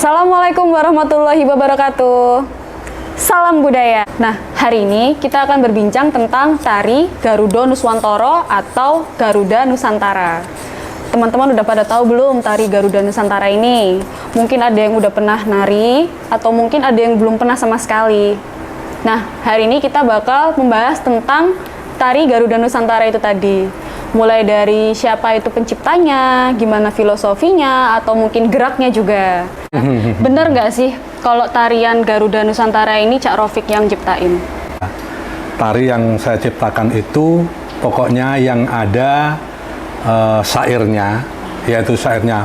Assalamualaikum warahmatullahi wabarakatuh. Salam budaya. Nah, hari ini kita akan berbincang tentang tari Garuda Nuswantara atau Garuda Nusantara. Teman-teman udah pada tahu belum tari Garuda Nusantara ini? Mungkin ada yang udah pernah nari, atau mungkin ada yang belum pernah sama sekali. Nah, hari ini kita bakal membahas tentang tari Garuda Nusantara itu tadi. Mulai dari siapa itu penciptanya, gimana filosofinya, atau mungkin geraknya juga. Bener nggak sih kalau tarian Garuda Nusantara ini Cak Rofik yang ciptain? Tari yang saya ciptakan itu pokoknya yang ada syairnya, yaitu syairnya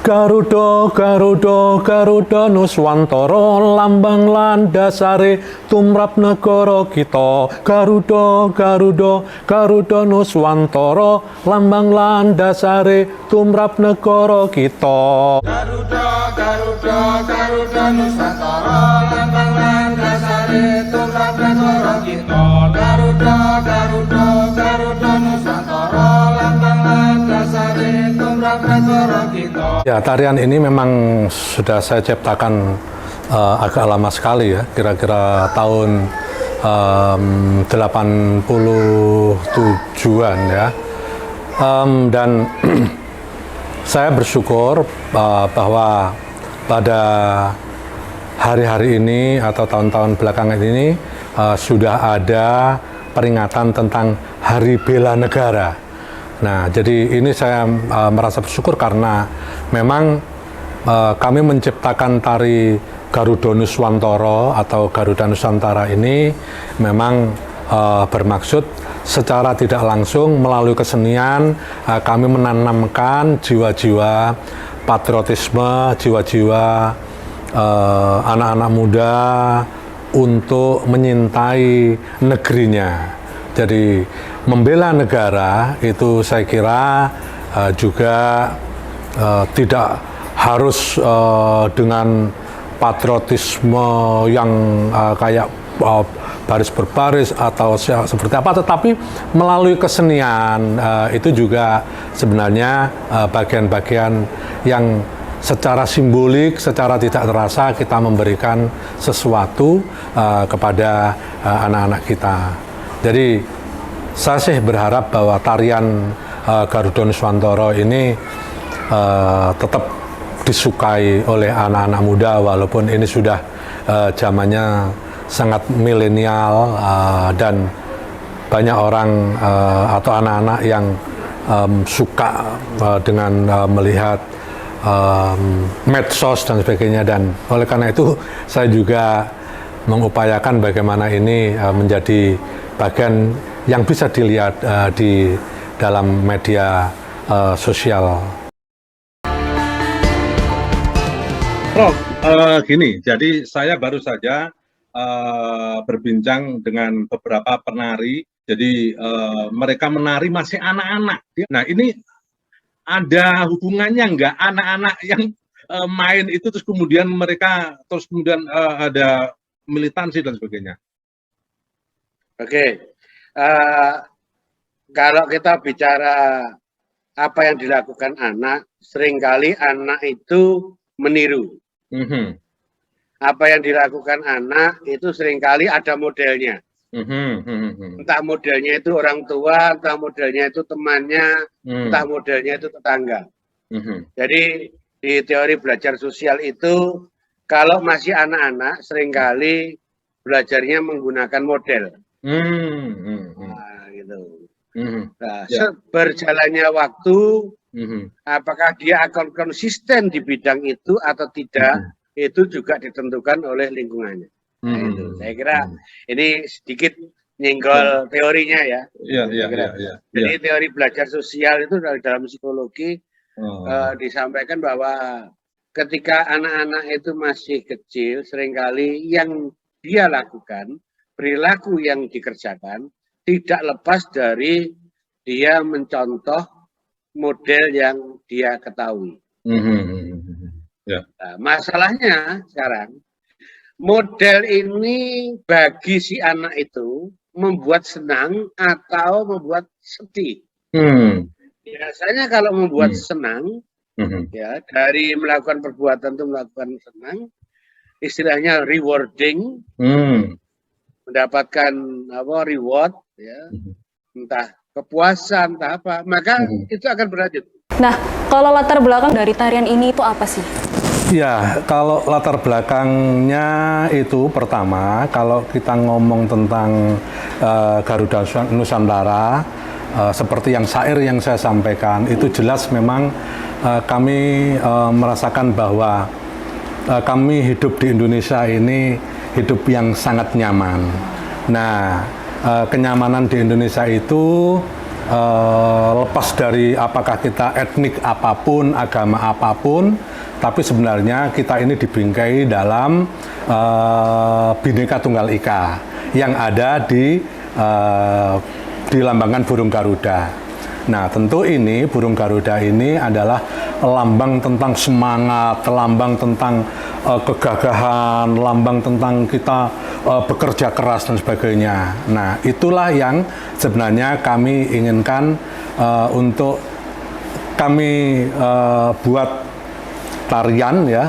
Garuda, Garuda, Garuda Nuswantara, lambang landasare tumrap negara kita. Garuda, Garuda, Garuda Nuswantara, lambang landasare tumrap negara kita. Garuda, Garuda, Garuda Nusantara, lambang landasare tumrap negara kita. Garuda, Garuda, Garuda Nusantara, lambang landasare tumrap negara kita. Ya, tarian ini memang sudah saya ciptakan agak lama sekali ya, kira-kira tahun 87-an ya. Dan saya bersyukur bahwa pada hari-hari ini atau tahun-tahun belakangan ini sudah ada peringatan tentang Hari Bela Negara. Nah, jadi ini saya merasa bersyukur karena memang kami menciptakan tari Garuda Nuswantara atau Garuda Nusantara ini memang bermaksud secara tidak langsung melalui kesenian kami menanamkan jiwa-jiwa patriotisme, jiwa-jiwa anak-anak muda untuk menyintai negerinya. Jadi membela negara itu saya kira juga tidak harus dengan patriotisme yang kayak baris berbaris atau seperti apa, tetapi melalui kesenian itu juga sebenarnya bagian-bagian yang secara simbolik, secara tidak terasa kita memberikan sesuatu kepada anak-anak kita. Jadi saya sih berharap bahwa tarian Garuda Nuswantara ini tetap disukai oleh anak-anak muda walaupun ini sudah zamannya sangat milenial dan banyak orang atau anak-anak yang suka dengan melihat medsos dan sebagainya, dan oleh karena itu saya juga mengupayakan bagaimana ini menjadi bagian yang bisa dilihat di dalam media sosial. Prof, gini, jadi saya baru saja berbincang dengan beberapa penari. Jadi mereka menari masih anak-anak. Nah, ini ada hubungannya nggak anak-anak yang main itu terus kemudian mereka ada militansi dan sebagainya? Oke, kalau kita bicara apa yang dilakukan anak, seringkali anak itu meniru. Apa yang dilakukan anak itu seringkali ada modelnya. Entah modelnya itu orang tua, entah modelnya itu temannya, entah modelnya itu tetangga. Jadi di teori belajar sosial itu kalau masih anak-anak seringkali belajarnya menggunakan model. Nah, gitu. Nah, berjalannya waktu, apakah dia akan konsisten di bidang itu atau tidak, itu juga ditentukan oleh lingkungannya. Nah, itu. Saya kira ini sedikit nyenggol teorinya ya. Jadi teori belajar sosial itu dalam psikologi disampaikan bahwa ketika anak-anak itu masih kecil, seringkali yang dia lakukan, perilaku yang dikerjakan, tidak lepas dari dia mencontoh model yang dia ketahui. Nah, masalahnya sekarang, model ini bagi si anak itu membuat senang atau membuat sedih. Biasanya kalau membuat senang, Ya, dari melakukan perbuatan itu melakukan senang, istilahnya rewarding, mendapatkan reward, ya, entah kepuasan, entah apa, maka itu akan berlanjut. Nah, kalau latar belakang dari tarian ini itu apa sih? Ya, kalau latar belakangnya itu pertama, kalau kita ngomong tentang Garuda Nusantara, seperti yang syair yang saya sampaikan, itu jelas memang kami merasakan bahwa kami hidup di Indonesia ini hidup yang sangat nyaman. Nah, kenyamanan di Indonesia itu lepas dari apakah kita etnik apapun, agama apapun, tapi sebenarnya kita ini dibingkai dalam Bhinneka Tunggal Ika yang ada di lambangkan burung Garuda. Nah, tentu ini burung Garuda ini adalah lambang tentang semangat, lambang tentang kegagahan, lambang tentang kita bekerja keras dan sebagainya. Nah, itulah yang sebenarnya kami inginkan untuk kami buat tarian ya,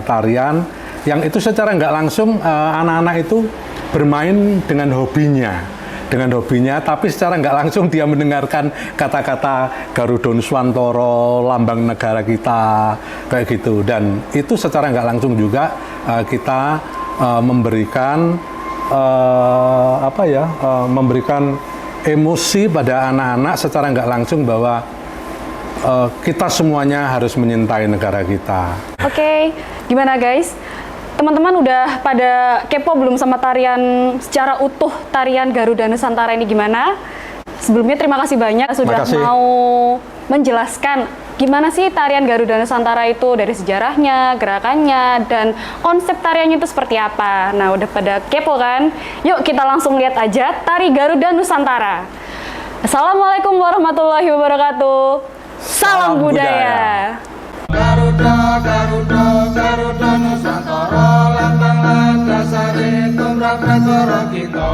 tarian yang itu secara nggak langsung anak-anak itu bermain dengan hobinya, tapi secara nggak langsung dia mendengarkan kata-kata Garuda Nuswantara, lambang negara kita, kayak gitu. Dan itu secara nggak langsung juga kita memberikan memberikan emosi pada anak-anak secara nggak langsung bahwa kita semuanya harus menyintai negara kita. Oke, gimana guys? Teman-teman udah pada kepo belum sama tarian secara utuh tarian Garuda Nusantara ini gimana? Sebelumnya terima kasih banyak sudah mau menjelaskan gimana sih tarian Garuda Nusantara itu dari sejarahnya, gerakannya, dan konsep tariannya itu seperti apa. Nah, udah pada kepo kan? Yuk kita langsung lihat aja tari Garuda Nusantara. Assalamualaikum warahmatullahi wabarakatuh. Salam budaya. Garuda, Garuda, Garuda Nusantara, lambang landas sari tumrap negara kita.